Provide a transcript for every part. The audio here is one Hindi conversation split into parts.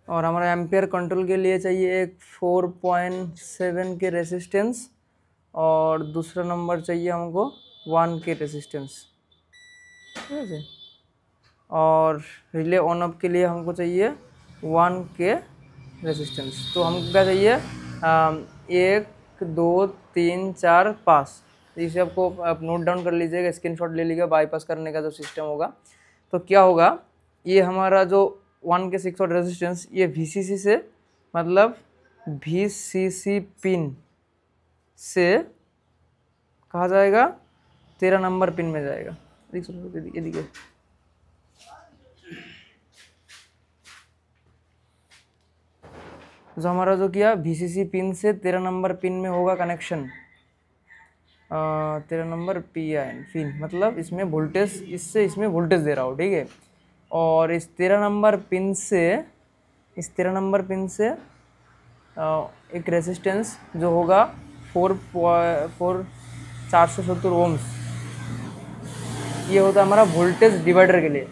और हमारा एम्पियर कंट्रोल के लिए चाहिए एक 4.7 के रेसिस्टेंस, और दूसरा नंबर चाहिए हमको 1 के रेसिस्टेंस, ठीक है। और रिले ऑन ऑफ के लिए हमको चाहिए 1 के रेसिस्टेंस। तो हमको क्या चाहिए, 1 2 3 4 5। इसे आपको आप नोट डाउन कर लीजिएगा, स्क्रीनशॉट ले लीजिएगा बाईपास करने का जो सिस्टम होगा। तो क्या होगा, ये हमारा जो 1 के 6 वोल्ट रेजिस्टेंस, ये VCC से मतलब VCC पिन से कहा जाएगा 13 नंबर पिन में जाएगा। ये देखिए, जो हमारा जो किया VCC पिन से 13 नंबर पिन में होगा कनेक्शन, 13 नंबर PIN पिन, मतलब इसमें वोल्टेज, इससे इसमें वोल्टेज दे रहा हो, ठीक है। और इस 13 नंबर पिन से, इस 13 नंबर पिन से एक रेजिस्टेंस जो होगा 470 ओम्स, ये होता है हमारा वोल्टेज डिवाइडर के लिए।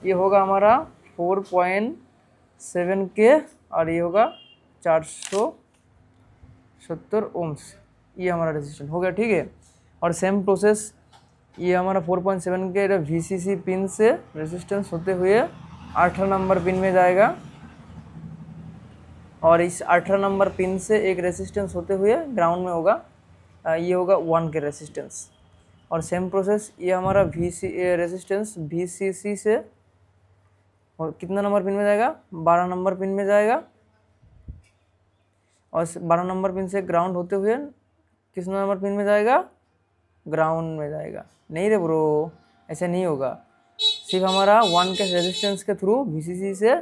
ये होगा हमारा 4.7 के, और ये होगा 470 ओम्स, ये हमारा रेजिस्टेंस हो गया, ठीक है। और सेम प्रोसेस, ये हमारा 4.7 के VCC पिन से रेजिस्टेंस होते हुए 18 नंबर पिन में जाएगा, और इस 18 नंबर पिन से एक रेजिस्टेंस होते हुए ग्राउंड में होगा, ये होगा 1 के रेजिस्टेंस। और सेम प्रोसेस, ये हमारा रेजिस्टेंस VCC से और कितना नंबर पिन में जाएगा, 12 नंबर पिन में जाएगा, और 12 नंबर पिन से ग्राउंड होते हुए किस नंबर पिन में जाएगा, ग्राउंड में जाएगा। नहीं रे ब्रो, ऐसे नहीं होगा, सिर्फ हमारा 1 के रेजिस्टेंस के थ्रू VCC से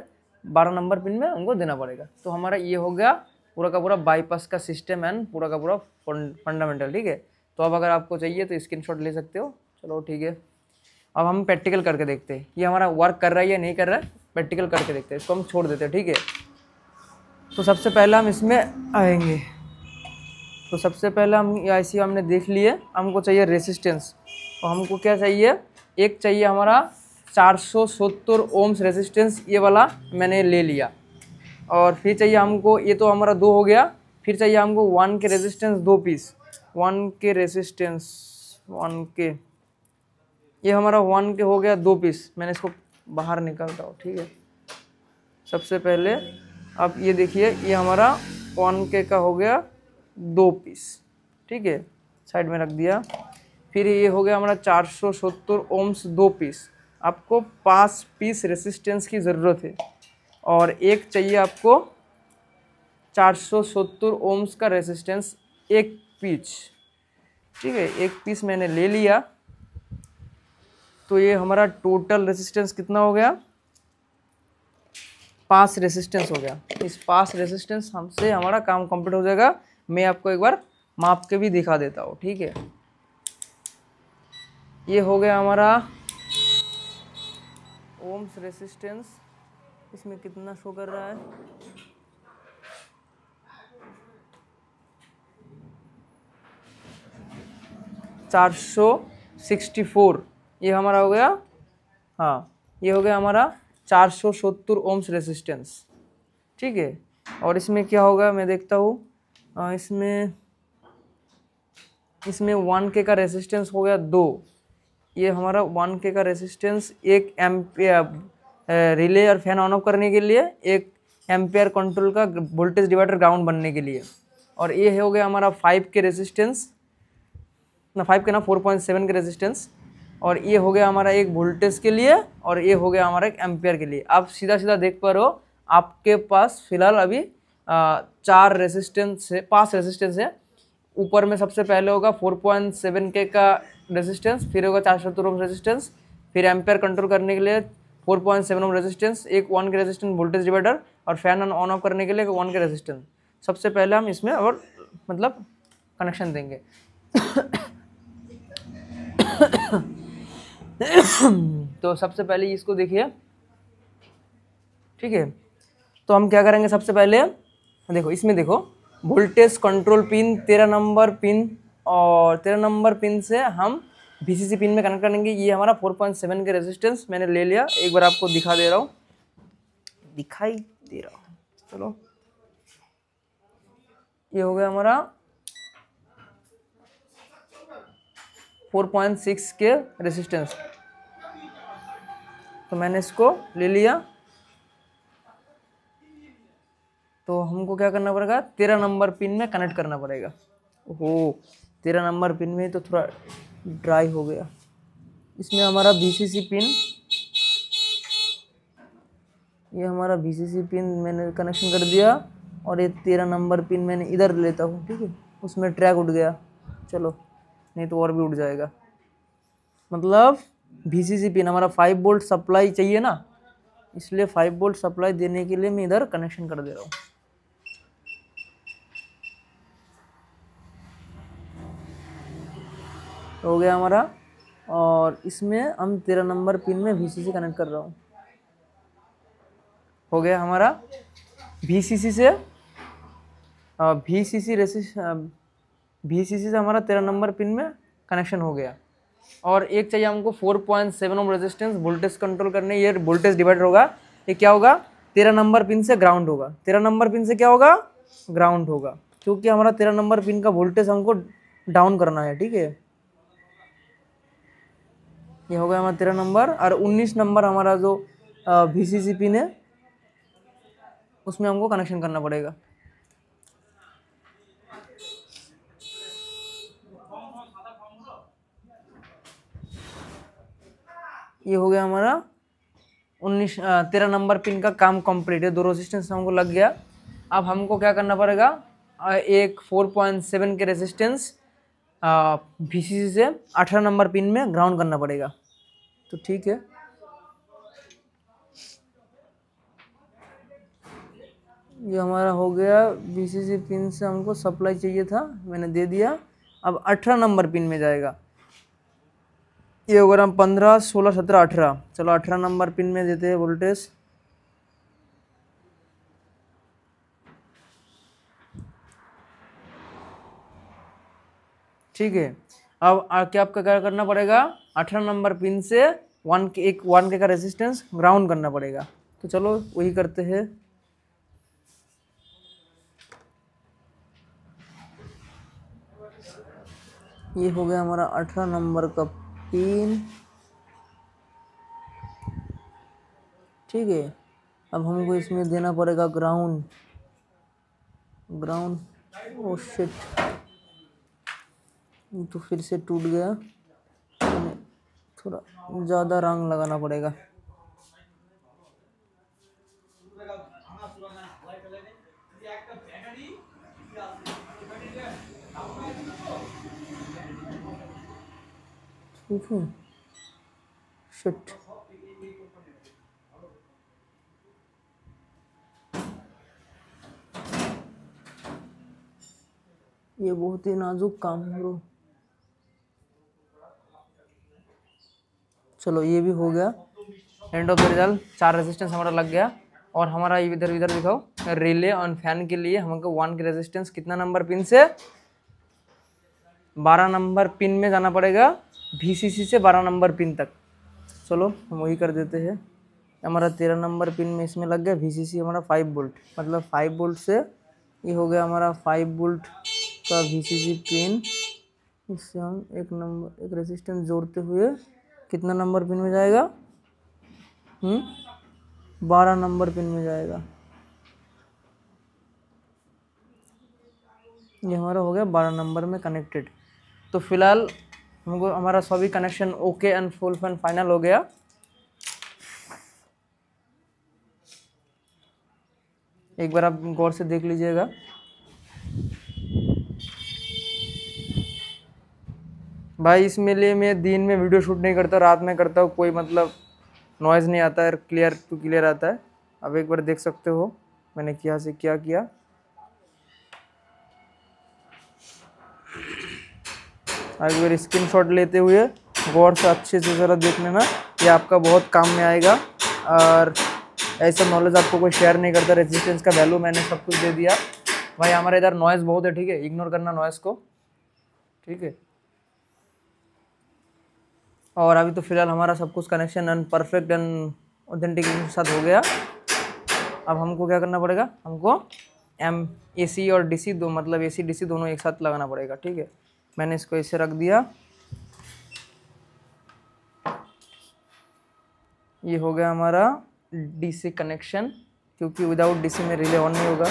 12 नंबर पिन में हमको देना पड़ेगा। तो हमारा ये हो गया पूरा का पूरा बाईपास का सिस्टम एंड पूरा का पूरा फंडामेंटल, ठीक है। तो अब अगर आपको चाहिए तो स्क्रीनशॉट ले सकते हो। चलो ठीक है, अब हम प्रैक्टिकल करके देखते हैं ये हमारा वर्क कर रहा है या नहीं कर रहा है। प्रैक्टिकल करके देखते हैं, इसको हम छोड़ देते हैं, ठीक है। तो सबसे पहले हम इसमें आएंगे। तो सबसे पहले हम IC हमने देख लिए, हमको चाहिए रेसिस्टेंस। तो हमको क्या चाहिए, एक चाहिए हमारा 470 ओम्स रेजिस्टेंस, ये वाला मैंने ले लिया। और फिर चाहिए हमको, ये तो हमारा 2 हो गया, फिर चाहिए हमको 1 के रेजिस्टेंस 2 पीस, 1 के रेजिस्टेंस 1 के, ये हमारा 1 के हो गया 2 पीस। मैंने इसको बाहर निकालता हूँ, ठीक है। सबसे पहले अब ये देखिए, ये हमारा 1 के का हो गया 2 पीस, ठीक है, साइड में रख दिया। फिर ये हो गया हमारा 470 ओम्स 2 पीस। आपको 5 पीस रेसिस्टेंस की ज़रूरत है, और एक चाहिए आपको 470 ओम्स का रेसिस्टेंस, एक पीस, ठीक है। एक पीस मैंने ले लिया। तो ये हमारा टोटल रेसिस्टेंस कितना हो गया, 5 रेसिस्टेंस हो गया। इस 5 रेसिस्टेंस हमसे हमारा काम कंप्लीट हो जाएगा। मैं आपको एक बार माप के भी दिखा देता हूँ, ठीक है। ये हो गया हमारा ओम्स रेसिस्टेंस, इसमें कितना शो कर रहा है, 464, ये हमारा हो गया, हाँ ये हो गया हमारा 470 ओम्स रेसिस्टेंस, ठीक है। और इसमें क्या होगा मैं देखता हूँ, इसमें 1 के का रेसिस्टेंस हो गया 2। ये हमारा 1 के का रेसिस्टेंस, एक एम्पियर रिले और फैन ऑन ऑफ करने के लिए, एक एम्पियर कंट्रोल का वोल्टेज डिवाइडर ग्राउंड बनने के लिए। और ये हो गया हमारा 5 के रेसिस्टेंस, ना 5 के ना 4.7 के रेजिस्टेंस। और ये हो गया हमारा एक वोल्टेज के लिए, और ये हो गया हमारा एक एम्पियर के लिए। आप सीधा सीधा देख पा रहे हो, आपके पास फिलहाल अभी 4 रेजिस्टेंस है, 5 रेजिस्टेंस है। ऊपर में सबसे पहले होगा 4.7 के का रेजिस्टेंस, फिर होगा 470 ओम रेजिस्टेंस, फिर एम्पियर कंट्रोल करने के लिए 4.7 ओम रेजिस्टेंस, एक 1 के रेजिस्टेंस वोल्टेज डिवाइडर, और फैन ऑन ऑफ करने के लिए 1 के रेजिस्टेंस। सबसे पहले हम इसमें और मतलब कनेक्शन देंगे। तो सबसे पहले इसको देखिए, ठीक है। तो हम क्या करेंगे, सबसे पहले देखो, इसमें देखो voltage control pin 13 number pin, और 13 नंबर पिन से हम VCC पिन में कनेक्ट करेंगे। ये हमारा 4.7 के रेजिस्टेंस मैंने ले लिया, एक बार आपको दिखा दे रहा हूँ, दिखाई 13। चलो ये हो गया हमारा 4.6 के रेजिस्टेंस। तो मैंने इसको ले लिया। तो हमको क्या करना पड़ेगा, 13 नंबर पिन में कनेक्ट करना पड़ेगा। ओहो 13 नंबर पिन में तो थोड़ा ड्राई हो गया। इसमें हमारा VCC पिन, ये हमारा VCC पिन मैंने कनेक्शन कर दिया और ये 13 नंबर पिन मैंने इधर लेता हूँ, ठीक है। उसमें ट्रैक उठ गया, चलो नहीं तो और भी उठ जाएगा। मतलब VCC पिन हमारा 5 वोल्ट सप्लाई चाहिए ना, इसलिए 5 वोल्ट सप्लाई देने के लिए मैं इधर कनेक्शन कर दे रहा हूँ। हो गया हमारा। और इसमें हम 13 नंबर पिन में VCC कनेक्ट कर रहा हूँ। हो गया हमारा VCC से VCC से हमारा 13 नंबर पिन में कनेक्शन हो गया। और एक चाहिए हमको 4.7 ओम रेजिस्टेंस वोल्टेज कंट्रोल करने। ये वोल्टेज डिवाइडर होगा। ये क्या होगा, 13 नंबर पिन से ग्राउंड होगा। 13 नंबर पिन से क्या होगा, ग्राउंड होगा, क्योंकि हमारा 13 नंबर पिन का वोल्टेज हमको डाउन करना है, ठीक है। ये हो गया हमारा 13 नंबर। और 19 नंबर हमारा जो VCC पिन है उसमें हमको कनेक्शन करना पड़ेगा। ये हो गया हमारा 13 नंबर पिन का काम कंप्लीट है। 2 रेजिस्टेंस हमको लग गया। अब हमको क्या करना पड़ेगा, एक 4.7 के रेजिस्टेंस VCC से 18 नंबर पिन में ग्राउंड करना पड़ेगा। तो ठीक है, ये हमारा हो गया। VCC पिन से हमको सप्लाई चाहिए था, मैंने दे दिया। अब 18 नंबर पिन में जाएगा। ये होगा हम 15, 16, 17, 18। चलो 18 नंबर पिन में देते हैं वोल्टेज। ठीक है। अब क्या आपका क्या करना पड़ेगा, 18 नंबर पिन से 1K का रेजिस्टेंस ग्राउंड करना पड़ेगा। तो चलो वही करते हैं। ये हो गया हमारा 18 नंबर का पिन, ठीक है। अब हमको इसमें देना पड़ेगा ग्राउंड। ओ शिट, तो फिर से टूट गया। थोड़ा ज़्यादा रंग लगाना पड़ेगा। ठीक है, शिट, ये बहुत ही नाजुक काम है ब्रो। चलो ये भी हो गया। End of the result 4 resistance हमारा लग गया। और हमारा इधर दिखाओ, रिले ऑन फैन के लिए हमको 1 के रेजिस्टेंस कितना नंबर पिन से, 12 नंबर पिन में जाना पड़ेगा। VCC से 12 नंबर पिन तक। चलो हम वही कर देते हैं। हमारा 13 नंबर पिन में इसमें लग गया। VCC हमारा 5 वोल्ट, मतलब 5 वोल्ट से ये हो गया हमारा 5 वोल्ट का VCC पिन। इससे हम एक रेजिस्टेंस जोड़ते हुए कितना नंबर पिन में जाएगा, 12 नंबर पिन में जाएगा। ये हमारा हो गया 12 नंबर में कनेक्टेड। तो फिलहाल हमको हमारा सभी connection okay and full and final हो गया। एक बार आप गौर से देख लीजिएगा। भाई इसमें लिए मैं दिन में वीडियो शूट नहीं करता, रात में करता हूँ। कोई मतलब नॉइज़ नहीं आता है, क्लियर टू क्लियर आता है। अब एक बार देख सकते हो मैंने क्या से क्या किया। अब एक बार स्क्रीनशॉट लेते हुए गौर से अच्छे से ज़रा देख लेना, ये आपका बहुत काम में आएगा। और ऐसा नॉलेज आपको कोई शेयर नहीं करता। रेजिस्टेंस का वैल्यू मैंने सब कुछ दे दिया। भाई हमारे इधर नॉइज़ बहुत है, ठीक है, इग्नोर करना नॉइज़ को, ठीक है। और अभी तो फिलहाल हमारा सब कुछ connection and perfect and authentication के साथ हो गया। अब हमको क्या करना पड़ेगा, हमको AC और DC दो मतलब AC DC दोनों एक साथ लगाना पड़ेगा। ठीक है, मैंने इसको ऐसे रख दिया, ये हो गया हमारा DC कनेक्शन, क्योंकि विदाउट DC में रिले ऑन नहीं होगा।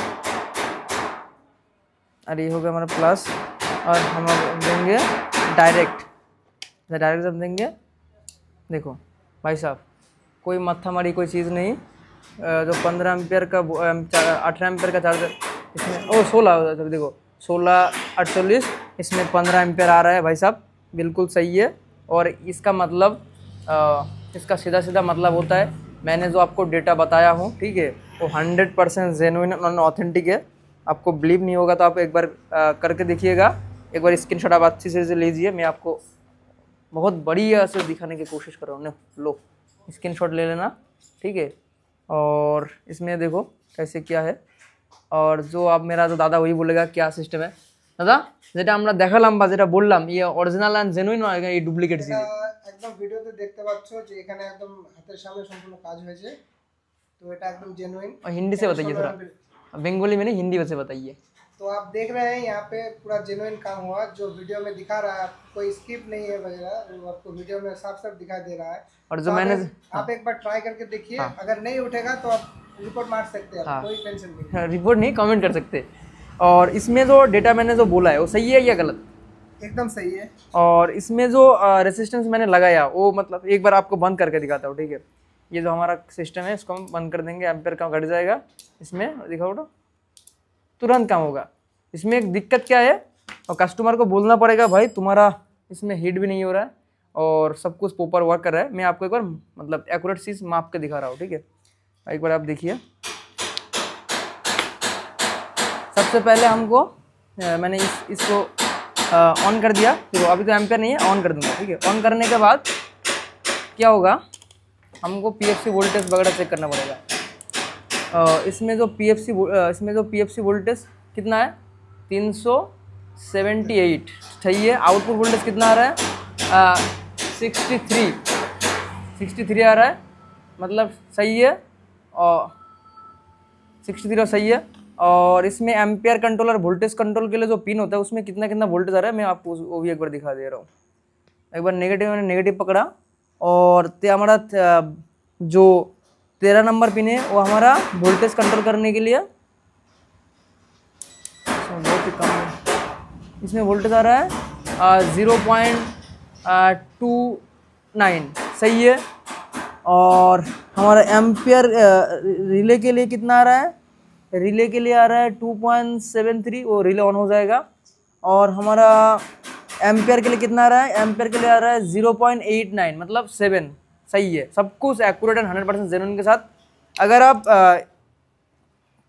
और ये हो गया हमारा प्लस, और हम अब देंगे डायरेक्ट जब देंगे, देखो भाई साहब कोई मत्था मारी कोई चीज़ नहीं। जो 15 एम्पियर का 18 एम्पियर का चार्जर इसमें 16, देखो 1648, इसमें 15 एम्पियर आ रहा है भाई साहब, बिल्कुल सही है। और इसका मतलब इसका सीधा मतलब होता है, मैंने जो आपको डेटा बताया हूँ, ठीक है, वो 100% जेन्युइन और ऑथेंटिक है। आपको बिलीव नहीं होगा तो आप एक बार करके देखिएगा, एक बार स्क्रीनशॉट आप अच्छी से लीजिए। मैं आपको बहुत बढ़िया से दिखाने की कोशिश कर रहा हूँ, लो स्क्रीनशॉट ले लेना, ठीक है। और इसमें देखो कैसे क्या है, और जो आप मेरा जो दादा वही बोलेगा क्या सिस्टेम है दादा, যেটা আমরা দেখালাম বা যেটা বললাম, ये অরিজিনাল এন্ড জেনুইন নয়, এই ডুপ্লিকেট সিজ একদম ভিডিওতে দেখতে পাচ্ছ যে এখানে একদম হাতের সামনে সম্পূর্ণ কাজ হয়েছে, तो এটা একদম জেনুইন। और हिंदी से बताइए थोड़ा, बंगाली में नहीं हिंदी में से बताइए। तो आप देख रहे हैं यहाँ पे पूरा जेन्युइन काम हुआ, जो वीडियो में दिखा रहा है, कोई स्किप नहीं है वगैरह, वो आपको वीडियो में साफ साफ दिखाई दे रहा है। और जो तो मैंने आप एक बार ट्राई करके देखिए, अगर नहीं उठेगा तो आप रिपोर्ट मार सकते हैं, कोई टेंशन नहीं। रिपोर्ट नहीं, कमेंट कर सकते। और इसमें जो डेटा मैंने जो बोला है वो सही है या गलत? एकदम सही है। और इसमें जो रेसिस्टेंस मैंने लगाया वो मतलब एक बार आपको बंद करके दिखाता हूँ, ठीक है। ये जो हमारा सिस्टम है इसको हम बंद कर देंगे, एम्पेयर का घट जाएगा, इसमें दिखाओ तो तुरंत काम होगा। इसमें एक दिक्कत क्या है, और कस्टमर को बोलना पड़ेगा भाई तुम्हारा इसमें हीट भी नहीं हो रहा है और सब कुछ प्रॉपर वर्क कर रहा है। मैं आपको एक बार मतलब एक्यूरेट चीज़ माप के दिखा रहा हूँ, ठीक है। एक बार आप देखिए, सबसे पहले हमको मैंने इसको ऑन कर दिया, तो अभी तो एम्पेयर नहीं है, ऑन कर दूंगा, ठीक है। ऑन करने के बाद क्या होगा, हमको PFC वोल्टेज वगैरह चेक करना पड़ेगा। इसमें जो PFC वोल्टेज कितना है, 378, सही है। आउटपुट वोल्टेज कितना आ रहा है, 63 आ रहा है, मतलब सही है, और 63 सही है। और इसमें एम्पियर कंट्रोलर वोल्टेज कंट्रोल के लिए जो पिन होता है उसमें कितना वोल्टेज आ रहा है, मैं आपको वो भी एक बार दिखा दे रहा हूँ। एक बार मैंने नेगेटिव पकड़ा, और हमारा जो 13 नंबर पिन है वो हमारा वोल्टेज कंट्रोल करने के लिए बहुत ही कम है, इसमें वोल्टेज आ रहा है 0.29, सही है। और हमारा एम्पियर रिले के लिए कितना आ रहा है, रिले के लिए आ रहा है 2.73, वो रिले ऑन हो जाएगा। और हमारा एम्पियर के लिए कितना आ रहा है, एम्पियर के लिए आ रहा है 0.89, मतलब 7, सही है। सब कुछ एक्यूरेट एंड 100% जेन्युइन के साथ। अगर आप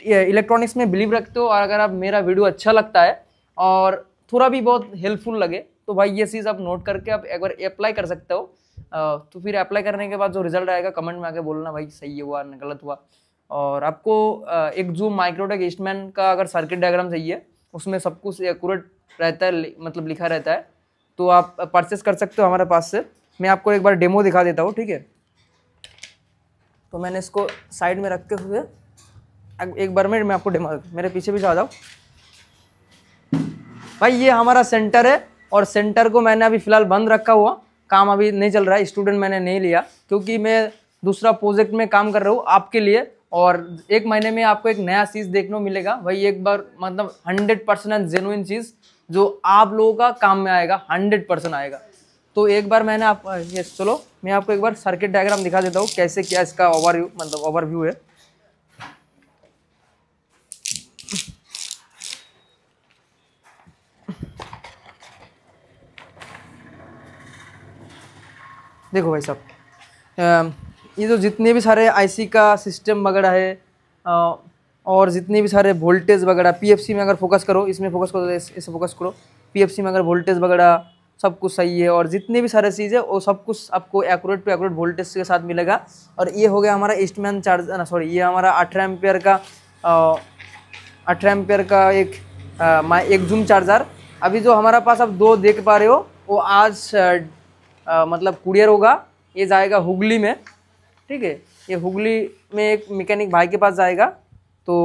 इलेक्ट्रॉनिक्स में बिलीव रखते हो, और अगर आप मेरा वीडियो अच्छा लगता है और थोड़ा भी बहुत हेल्पफुल लगे, तो भाई ये चीज़ आप नोट करके आप एक बार अप्लाई कर सकते हो। तो फिर अप्लाई करने के बाद जो रिजल्ट आएगा कमेंट में आके बोलना भाई सही हुआ न गलत हुआ। और आपको एक जो माइक्रोटेक ईस्टमैन का अगर सर्किट डायग्राम चाहिए, उसमें सब कुछ एक्यूरेट रहता है, मतलब लिखा रहता है, तो आप परचेस कर सकते हो हमारे पास से। मैं आपको एक बार डेमो दिखा देता हूँ, ठीक है। तो मैंने इसको साइड में रखते हुए एक बार में मैं आपको डेमो, मेरे पीछे भी आ जाओ भाई। ये हमारा सेंटर है, और सेंटर को मैंने अभी फ़िलहाल बंद रखा हुआ, काम अभी नहीं चल रहा है, स्टूडेंट मैंने नहीं लिया, क्योंकि मैं दूसरा प्रोजेक्ट में काम कर रहा हूँ आपके लिए। और 1 महीने में आपको एक नया चीज़ देखने को मिलेगा भाई, एक बार मतलब 100% जेन्युइन चीज़ जो आप लोगों का काम में आएगा, 100% आएगा। तो एक बार मैंने आप ये चलो मैं आपको एक बार सर्किट डायग्राम दिखा देता हूँ, कैसे क्या इसका ओवरव्यू है। देखो भाई साहब, ये जो जितने भी सारे IC का सिस्टम वगैरह है, और जितने भी सारे वोल्टेज वगैरह, PFC में अगर फोकस करो, इसमें फोकस करो, ऐसे फोकस करो, PFC में अगर वोल्टेज वगैरह सब कुछ सही है, और जितने भी सारे चीज़ है वो सब कुछ आपको एक्यूरेट टू एक्यूरेट वोल्टेज के साथ मिलेगा। और ये हो गया हमारा ईस्टमैन चार्जर, सॉरी, ये हमारा 18 एम्पियर का एक जूम चार्जर। अभी जो हमारा पास आप 2 देख पा रहे हो, वो आज मतलब कुरियर होगा, ये जाएगा हुगली में, ठीक है। ये हुगली में एक मैकेनिक भाई के पास जाएगा। तो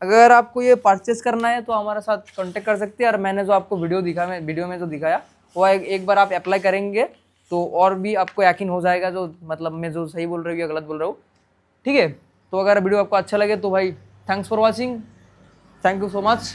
अगर आपको ये परचेस करना है तो हमारे साथ कांटेक्ट कर सकते हैं। और मैंने जो आपको वीडियो में जो दिखाया वो एक बार आप अप्लाई करेंगे तो और भी आपको यकीन हो जाएगा जो मतलब मैं जो सही बोल रही हूँ या गलत बोल रहा हूँ, ठीक है। तो अगर वीडियो आपको अच्छा लगे तो भाई thanks for watching, thank you so much.